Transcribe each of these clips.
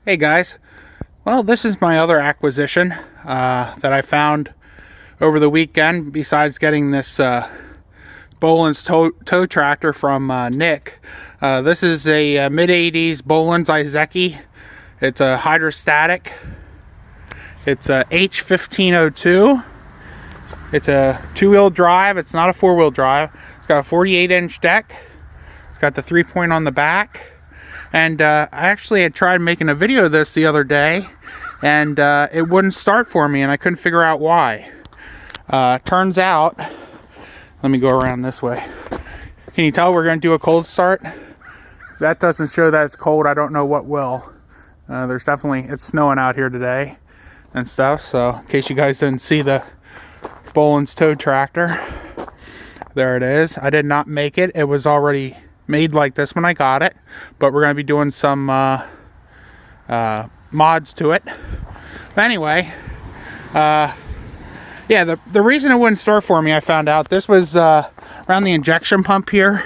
Hey guys, well this is my other acquisition that I found over the weekend besides getting this Bolens tow tractor from Nick. This is a mid-80s Bolens Iseki. It's a hydrostatic. It's a H1502. It's a two-wheel drive. It's not a four-wheel drive. It's got a 48-inch deck. It's got the 3-point on the back. And I actually had tried making a video of this the other day, and it wouldn't start for me, and I couldn't figure out why. Turns out, let me go around this way. Can you tell we're going to do a cold start? That doesn't show that it's cold. I don't know what will. There's definitely, it's snowing out here today and stuff, so in case you guys didn't see the Bolens tow tractor, there it is. I did not make it. It was already made like this when I got it, but we're going to be doing some mods to it. But anyway, yeah, the reason it wouldn't start for me, I found out this was around the injection pump here.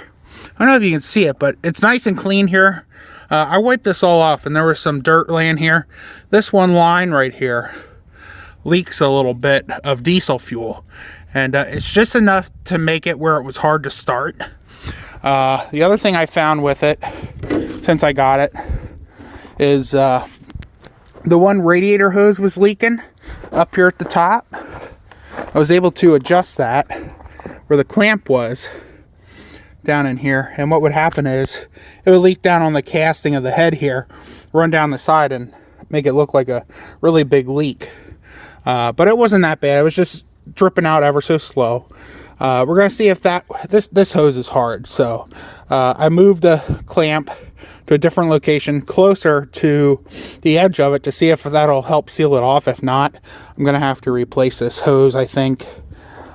I don't know if you can see it, but it's nice and clean here. I wiped this all off and there was some dirt laying here. This one line right here leaks a little bit of diesel fuel, and it's just enough to make it where it was hard to start. The other thing I found with it, since I got it, is the one radiator hose was leaking up here at the top. I was able to adjust that where the clamp was down in here, and what would happen is it would leak down on the casting of the head here, run down the side and make it look like a really big leak. But it wasn't that bad. It was just dripping out ever so slow. We're going to see if this hose is hard. So I moved the clamp to a different location closer to the edge of it to see if that'll help seal it off. If not, I'm going to have to replace this hose, I think.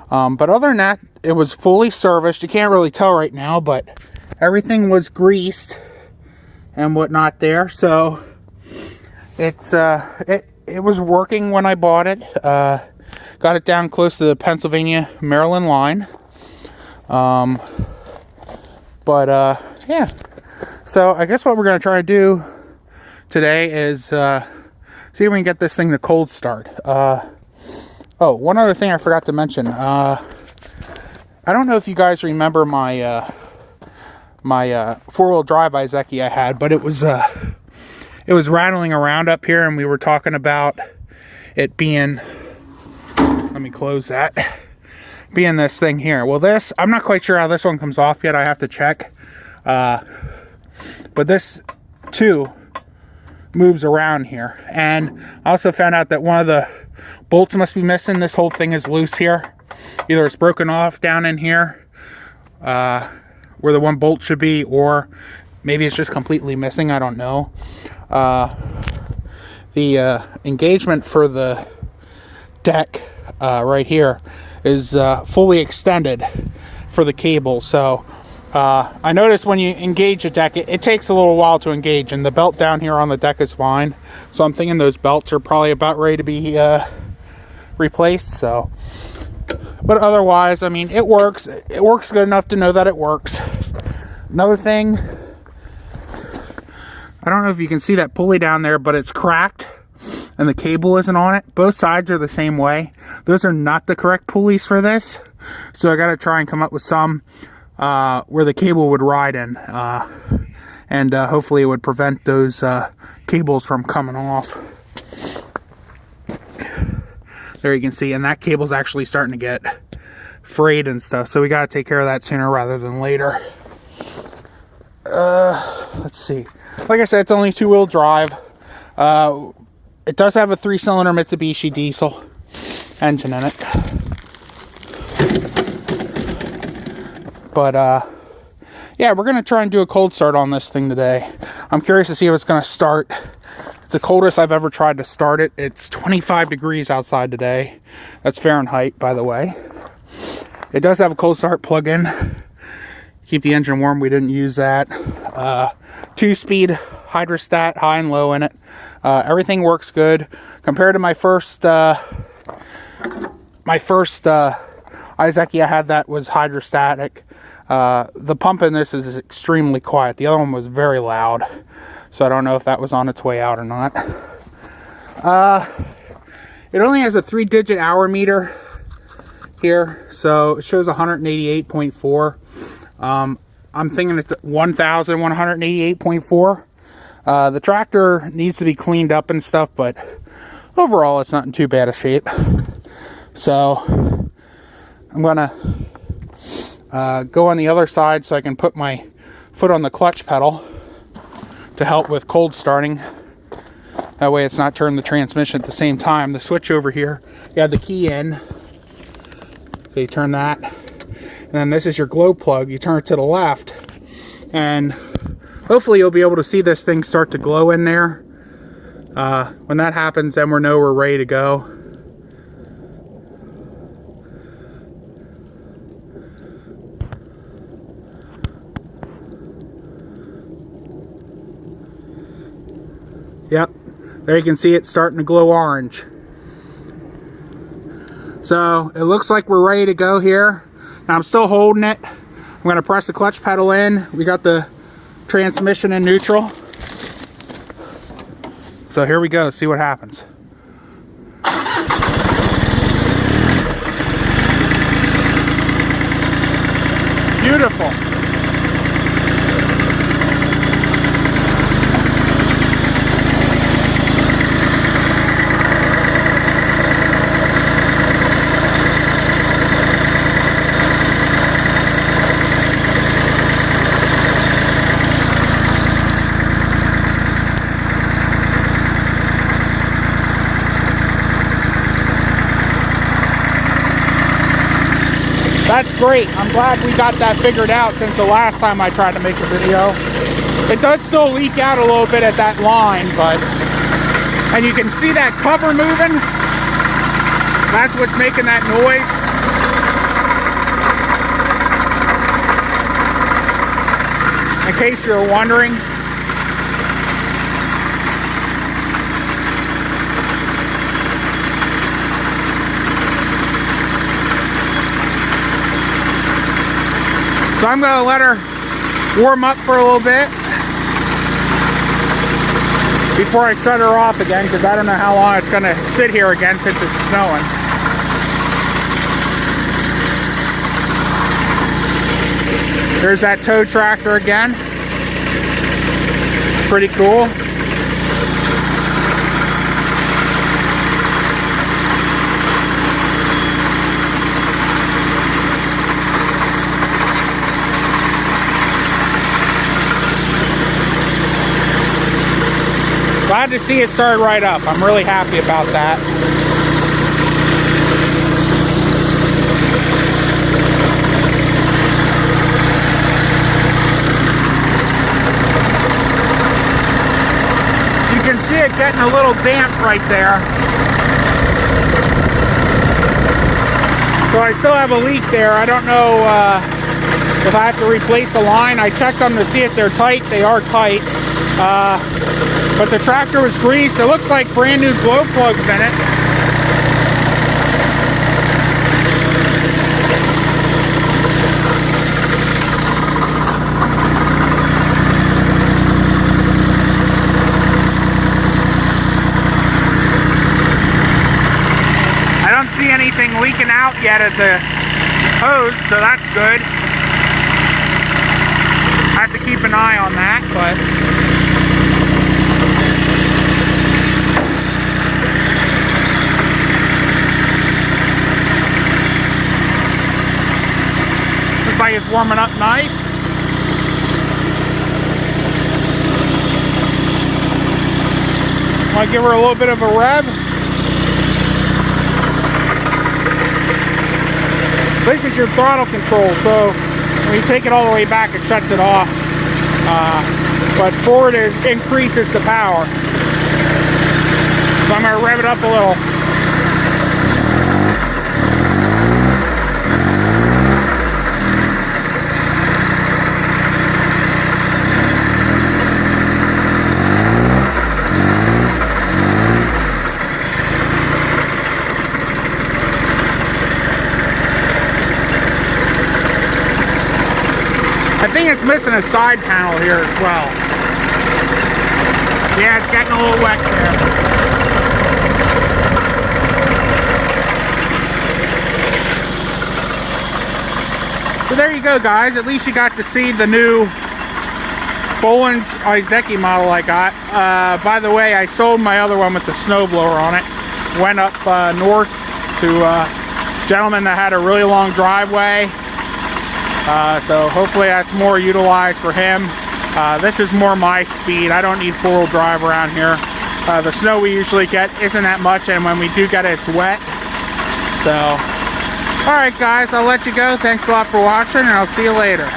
But other than that, it was fully serviced. You can't really tell right now, but everything was greased and whatnot there. So it's it was working when I bought it. Got it down close to the Pennsylvania-Maryland line. Yeah. So I guess what we're going to try to do today is see if we can get this thing to cold start. Oh, one other thing I forgot to mention. I don't know if you guys remember my my four-wheel drive Iseki I had, but it was rattling around up here, and we were talking about it being, let me close that, being this thing here. Well, this, I'm not quite sure how this one comes off yet. I have to check. But this too moves around here. And I also found out that one of the bolts must be missing. This whole thing is loose here. Either it's broken off down in here, where the one bolt should be, or maybe it's just completely missing. I don't know. The engagement for the deck right here is fully extended for the cable. So I noticed when you engage a deck, it takes a little while to engage, and the belt down here on the deck is fine. So I'm thinking those belts are probably about ready to be replaced. So, but otherwise, I mean, it works. It works good enough to know that it works. Another thing, I don't know if you can see that pulley down there, but it's cracked and the cable isn't on it. Both sides are the same way. Those are not the correct pulleys for this. So I got to try and come up with some where the cable would ride in. And hopefully it would prevent those cables from coming off. There you can see, and that cable's actually starting to get frayed and stuff. So we got to take care of that sooner rather than later. Let's see. Like I said, it's only two-wheel drive. It does have a 3-cylinder Mitsubishi diesel engine in it. But, yeah, we're going to try and do a cold start on this thing today. I'm curious to see if it's going to start. It's the coldest I've ever tried to start it. It's 25 degrees outside today. That's Fahrenheit, by the way. It does have a cold start plug-in. Keep the engine warm. We didn't use that. 2-speed hydrostat, high and low in it. Everything works good compared to my first Iseki I had that was hydrostatic. The pump in this is extremely quiet. The other one was very loud. So I don't know if that was on its way out or not. It only has a 3-digit hour meter here, so it shows 188.4. I'm thinking it's 1,188.4. The tractor needs to be cleaned up and stuff, but overall it's not in too bad a shape. So I'm gonna go on the other side so I can put my foot on the clutch pedal to help with cold starting. That way it's not turning the transmission at the same time. The switch over here, you have the key in. So you turn that. And then this is your glow plug. You turn it to the left. And hopefully you'll be able to see this thing start to glow in there. When that happens, then we're ready to go. Yep. There you can see it starting to glow orange. So it looks like we're ready to go here. Now I'm still holding it. I'm going to press the clutch pedal in. We got the transmission in neutral. So here we go, see what happens. Beautiful. That's great. I'm glad we got that figured out since the last time I tried to make a video. It does still leak out a little bit at that line, and you can see that cover moving. That's what's making that noise. In case you're wondering. So I'm going to let her warm up for a little bit before I shut her off again, because I don't know how long it's going to sit here again since it's snowing. There's that tow tractor again. Pretty cool. Glad to see it start right up. I'm really happy about that. You can see it getting a little damp right there. So I still have a leak there. I don't know if I have to replace the line. I checked them to see if they're tight. They are tight. But the tractor was greased. It looks like brand new glow plugs in it. I don't see anything leaking out yet at the hose, so that's good. I have to keep an eye on that, but looks like it's warming up nice. Might give her a little bit of a rev. This is your throttle control, so when you take it all the way back, it shuts it off. But forward increases the power. So I'm going to rev it up a little. I think it's missing a side panel here as well. Yeah, it's getting a little wet there. So there you go, guys. At least you got to see the new Bolens Iseki model I got. By the way, I sold my other one with the snowblower on it. Went up north to a gentleman that had a really long driveway. So hopefully that's more utilized for him. This is more my speed. I don't need four-wheel drive around here. The snow we usually get isn't that much, and when we do get it, it's wet. So, alright guys, I'll let you go. Thanks a lot for watching, and I'll see you later.